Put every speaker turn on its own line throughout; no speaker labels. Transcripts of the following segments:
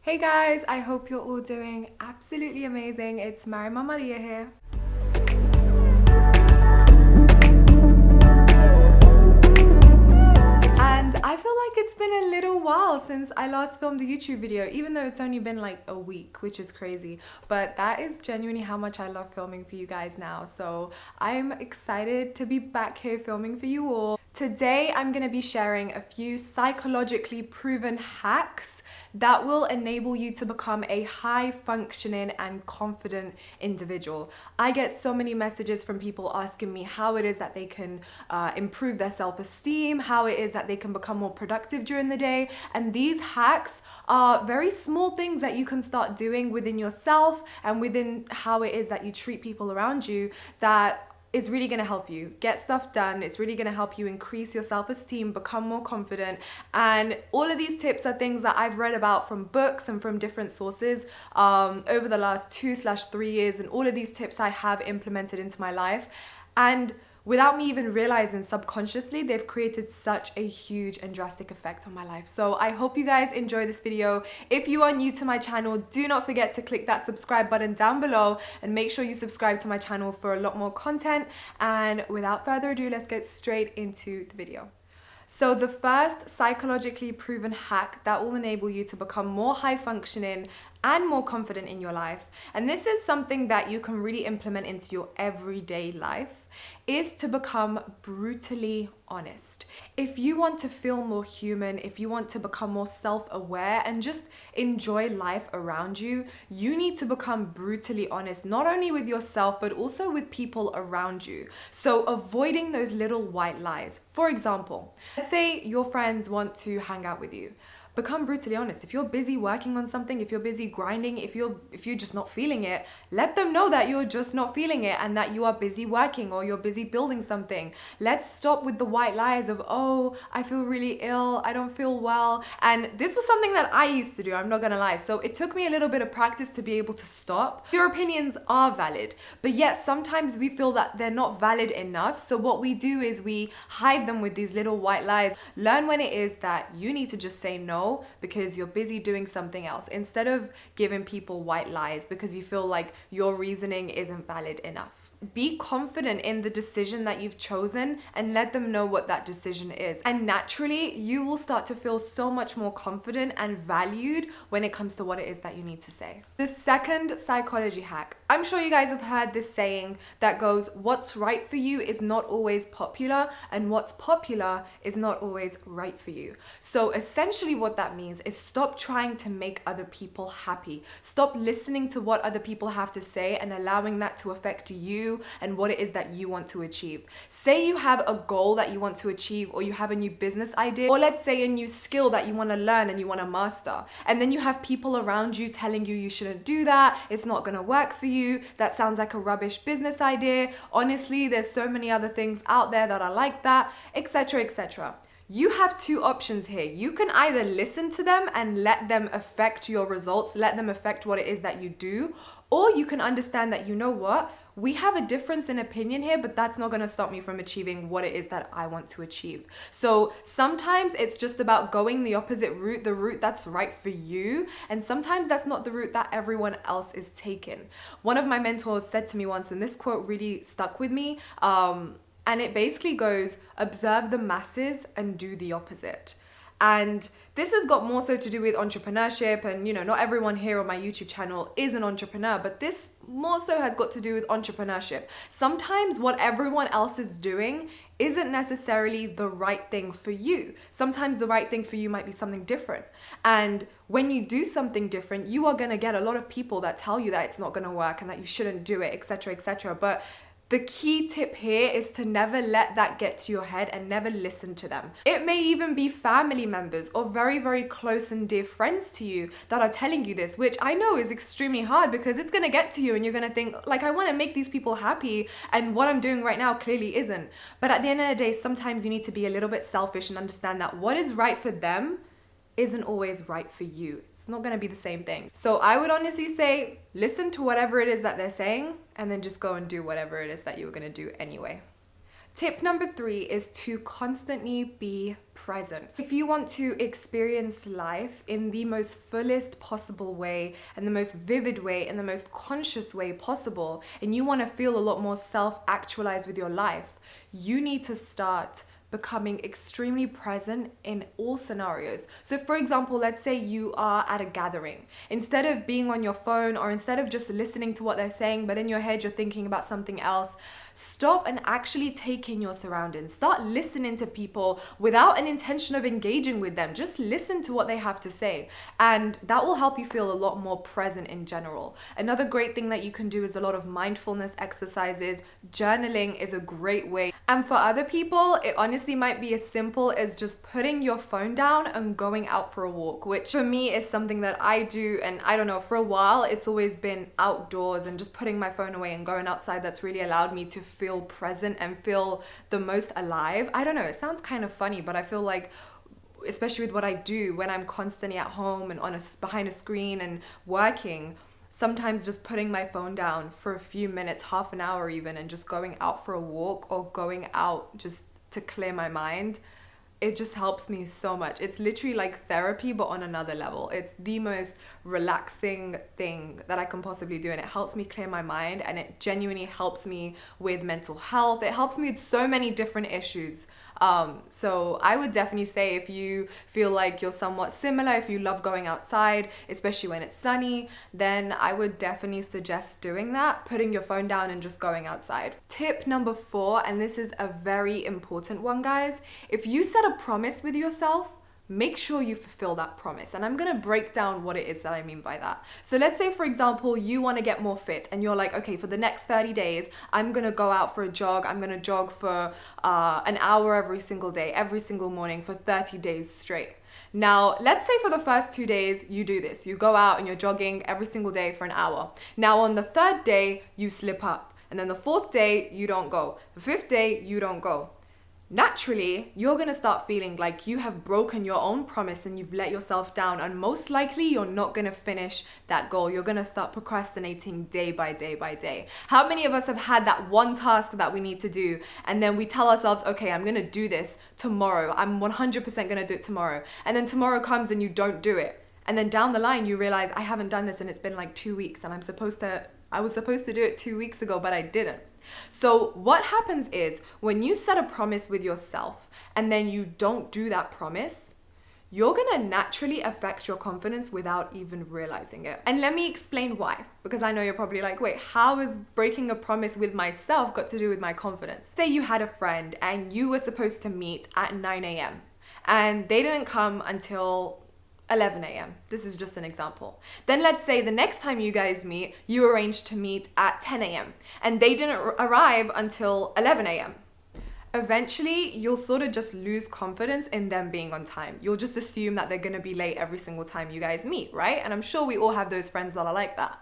Hey guys, I hope you're all doing absolutely amazing. It's Maryam Amaria here. And I feel like it's been a little while since I last filmed a YouTube video, even though it's only been like a week, which is crazy. But that is genuinely how much I love filming for you guys now. So I'm excited to be back here filming for you all. Today, I'm going to be sharing a few psychologically proven hacks that will enable you to become a high functioning and confident individual. I get so many messages from people asking me how it is that they can improve their self-esteem, how it is that they can become more productive during the day. And these hacks are very small things that you can start doing within yourself and within how it is that you treat people around you that is really going to help you get stuff done. It's really going to help you increase your self-esteem, become more confident. And all of these tips are things that I've read about from books and from different sources over the last 2/3 years. And all of these tips I have implemented into my life. And without me even realizing subconsciously, they've created such a huge and drastic effect on my life. So I hope you guys enjoy this video. If you are new to my channel, do not forget to click that subscribe button down below and make sure you subscribe to my channel for a lot more content. And without further ado, let's get straight into the video. So the first psychologically proven hack that will enable you to become more high functioning and more confident in your life, and this is something that you can really implement into your everyday life, is to become brutally honest. If you want to feel more human, if you want to become more self-aware and just enjoy life around you, you need to become brutally honest, not only with yourself, but also with people around you. So avoiding those little white lies. For example, let's say your friends want to hang out with you. Become brutally honest. If you're busy working on something, if you're busy grinding, if you're just not feeling it, let them know that you're just not feeling it and that you are busy working or you're busy building something. Let's stop with the white lies of, oh, I feel really ill, I don't feel well. And this was something that I used to do, I'm not gonna lie. So it took me a little bit of practice to be able to stop. Your opinions are valid, but yet sometimes we feel that they're not valid enough. So what we do is we hide them with these little white lies. Learn when it is that you need to just say no because you're busy doing something else, instead of giving people white lies because you feel like your reasoning isn't valid enough. Be confident in the decision that you've chosen and let them know what that decision is. And naturally, you will start to feel so much more confident and valued when it comes to what it is that you need to say. The second psychology hack. I'm sure you guys have heard this saying that goes, what's right for you is not always popular, and what's popular is not always right for you. So essentially what that means is stop trying to make other people happy. Stop listening to what other people have to say and allowing that to affect you and what it is that you want to achieve. Say you have a goal that you want to achieve, or you have a new business idea, or let's say a new skill that you want to learn and you want to master. And then you have people around you telling you shouldn't do that, it's not going to work for you, that sounds like a rubbish business idea. Honestly, there's so many other things out there that are like that, etc., etc. You have two options here. You can either listen to them and let them affect your results, let them affect what it is that you do, or you can understand that, you know what, we have a difference in opinion here, but that's not going to stop me from achieving what it is that I want to achieve. So sometimes it's just about going the opposite route, the route that's right for you. And sometimes that's not the route that everyone else is taking. One of my mentors said to me once, and this quote really stuck with me, and it basically goes, observe the masses and do the opposite. And this has got more so to do with entrepreneurship, and not everyone here on my YouTube channel is an entrepreneur, but this more so has got to do with entrepreneurship. Sometimes what everyone else is doing isn't necessarily the right thing for you. Sometimes the right thing for you might be something different. And when you do something different, you are gonna get a lot of people that tell you that it's not gonna work and that you shouldn't do it, etc., etc. But the key tip here is to never let that get to your head and never listen to them. It may even be family members or very, very close and dear friends to you that are telling you this, which I know is extremely hard because it's gonna get to you and you're gonna think, like, I wanna make these people happy and what I'm doing right now clearly isn't. But at the end of the day, sometimes you need to be a little bit selfish and understand that what is right for them isn't always right for you. It's not gonna be the same thing. So I would honestly say, listen to whatever it is that they're saying and then just go and do whatever it is that you were gonna do anyway. Tip number 3 is to constantly be present. If you want to experience life in the most fullest possible way and the most vivid way and the most conscious way possible, and you want to feel a lot more self-actualized with your life, you need to start becoming extremely present in all scenarios. So for example, let's say you are at a gathering. Instead of being on your phone or instead of just listening to what they're saying, but in your head you're thinking about something else, stop and actually take in your surroundings. Start listening to people without an intention of engaging with them. Just listen to what they have to say. And that will help you feel a lot more present in general. Another great thing that you can do is a lot of mindfulness exercises. Journaling is a great way. And for other people, it honestly might be as simple as just putting your phone down and going out for a walk, which for me is something that I do. And I don't know, for a while, it's always been outdoors and just putting my phone away and going outside. That's really allowed me to feel present and feel the most alive. I don't know, it sounds kind of funny, but I feel like, especially with what I do when I'm constantly at home and behind a screen and working, sometimes just putting my phone down for a few minutes, half an hour even, and just going out for a walk or going out just to clear my mind, it just helps me so much. It's literally like therapy, but on another level. It's the most relaxing thing that I can possibly do, and it helps me clear my mind, and it genuinely helps me with mental health. It helps me with so many different issues. So I would definitely say, if you feel like you're somewhat similar, if you love going outside, especially when it's sunny, then I would definitely suggest doing that, putting your phone down and just going outside. Tip number 4, and this is a very important one, guys. If you set a promise with yourself, make sure you fulfill that promise. And I'm gonna break down what it is that I mean by that. So let's say, for example, you wanna get more fit and you're like, okay, for the next 30 days, I'm gonna go out for a jog. I'm gonna jog for an hour every single day, every single morning for 30 days straight. Now, let's say for the first 2 days, you do this. You go out and you're jogging every single day for an hour. Now, on the 3rd day, you slip up. And then the 4th day, you don't go. The 5th day, you don't go. Naturally, you're gonna start feeling like you have broken your own promise and you've let yourself down, and most likely you're not gonna finish that goal. You're gonna start procrastinating day by day by day. How many of us have had that one task that we need to do, and then we tell ourselves, okay, I'm gonna do this tomorrow. I'm 100% gonna do it tomorrow. And then tomorrow comes and you don't do it. And then down the line, you realize, I haven't done this and it's been like 2 weeks, and I was supposed to do it 2 weeks ago, but I didn't. So what happens is, when you set a promise with yourself and then you don't do that promise, you're gonna naturally affect your confidence without even realizing it. And let me explain why, because I know you're probably like, wait, how is breaking a promise with myself got to do with my confidence? Say you had a friend and you were supposed to meet at 9 a.m. and they didn't come until 11 a.m. This is just an example. Then let's say the next time you guys meet, you arranged to meet at 10 a.m. and they didn't arrive until 11 a.m. Eventually, you'll sort of just lose confidence in them being on time. You'll just assume that they're gonna be late every single time you guys meet, right? And I'm sure we all have those friends that are like that.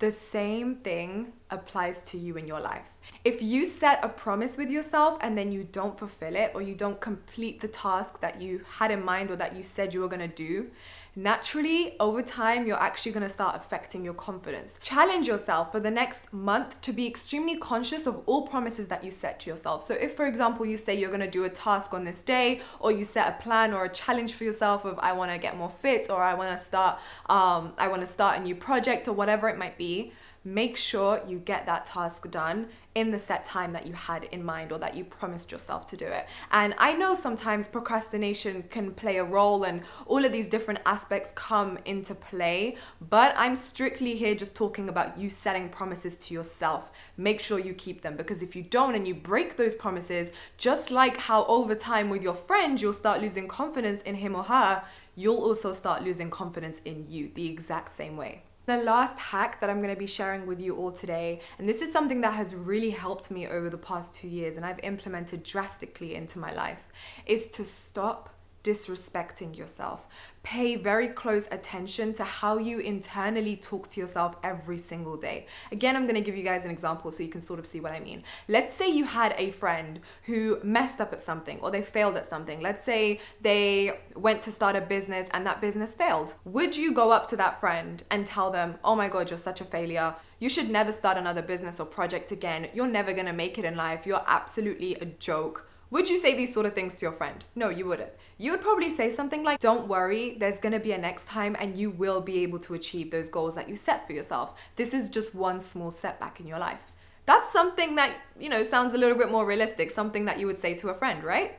The same thing applies to you in your life. If you set a promise with yourself and then you don't fulfill it, or you don't complete the task that you had in mind or that you said you were gonna do, naturally, over time, you're actually gonna start affecting your confidence. Challenge yourself for the next month to be extremely conscious of all promises that you set to yourself. So if, for example, you say you're gonna do a task on this day, or you set a plan or a challenge for yourself of, I wanna get more fit, or I wanna start a new project, or whatever it might be, make sure you get that task done in the set time that you had in mind, or that you promised yourself to do it. And I know sometimes procrastination can play a role and all of these different aspects come into play, but I'm strictly here just talking about you setting promises to yourself. Make sure you keep them, because if you don't and you break those promises, just like how over time with your friend, you'll start losing confidence in him or her, you'll also start losing confidence in you the exact same way. The last hack that I'm going to be sharing with you all today, and this is something that has really helped me over the past 2 years and I've implemented drastically into my life, is to stop disrespecting yourself. Pay very close attention to how you internally talk to yourself every single day. Again, I'm going to give you guys an example so you can sort of see what I mean. Let's say you had a friend who messed up at something or they failed at something. Let's say they went to start a business and that business failed. Would you go up to that friend and tell them, oh my God, you're such a failure. You should never start another business or project again. You're never going to make it in life. You're absolutely a joke. Would you say these sort of things to your friend? No, you wouldn't. You would probably say something like, don't worry, there's gonna be a next time and you will be able to achieve those goals that you set for yourself. This is just one small setback in your life. That's something that, sounds a little bit more realistic, something that you would say to a friend, right?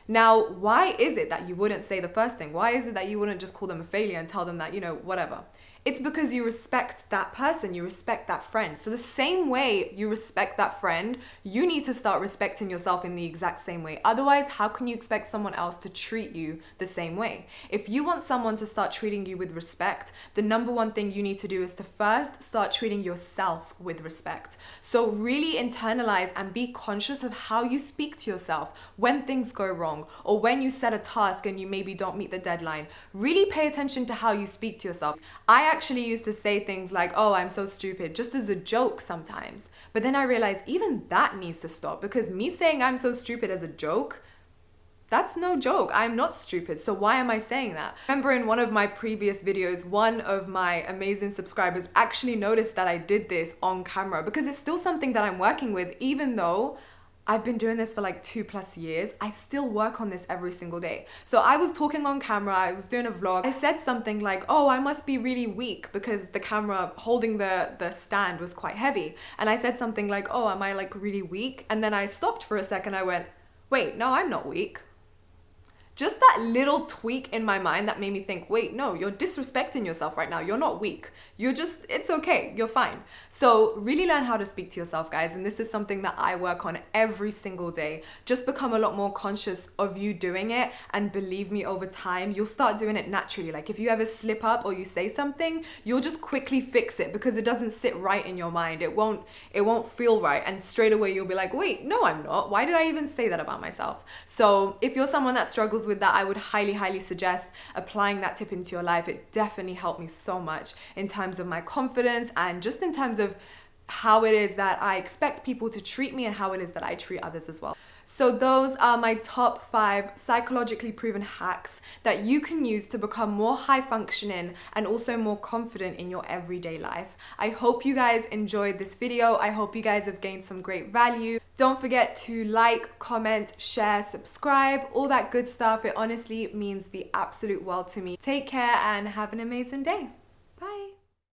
Now, why is it that you wouldn't say the first thing? Why is it that you wouldn't just call them a failure and tell them that, whatever? It's because you respect that person, you respect that friend. So the same way you respect that friend, you need to start respecting yourself in the exact same way. Otherwise, how can you expect someone else to treat you the same way? If you want someone to start treating you with respect, the number one thing you need to do is to first start treating yourself with respect. So really internalize and be conscious of how you speak to yourself when things go wrong or when you set a task and you maybe don't meet the deadline. Really pay attention to how you speak to yourself. I actually used to say things like, oh, I'm so stupid, just as a joke sometimes. But then I realized even that needs to stop, because me saying I'm so stupid as a joke, that's no joke. I'm not stupid. So why am I saying that? I remember in one of my previous videos, one of my amazing subscribers actually noticed that I did this on camera, because it's still something that I'm working with. Even though I've been doing this for like 2+ years, I still work on this every single day. So I was talking on camera, I was doing a vlog. I said something like, oh, I must be really weak because the camera holding the stand was quite heavy. And I said something like, oh, am I like really weak? And then I stopped for a second. I went, wait, no, I'm not weak. Just that little tweak in my mind that made me think, wait, no, you're disrespecting yourself right now. You're not weak. It's okay. You're fine. So really learn how to speak to yourself, guys. And this is something that I work on every single day. Just become a lot more conscious of you doing it. And believe me, over time, you'll start doing it naturally. Like if you ever slip up or you say something, you'll just quickly fix it because it doesn't sit right in your mind. It won't feel right. And straight away, you'll be like, wait, no, I'm not. Why did I even say that about myself? So if you're someone that struggles with that, I would highly suggest applying that tip into your life. It definitely helped me so much in terms of my confidence and just in terms of how it is that I expect people to treat me and how it is that I treat others as well. So those are my top 5 psychologically proven hacks that you can use to become more high functioning and also more confident in your everyday life. I hope you guys enjoyed this video. I hope you guys have gained some great value. Don't forget to like, comment, share, subscribe, all that good stuff. It honestly means the absolute world to me. Take care and have an amazing day.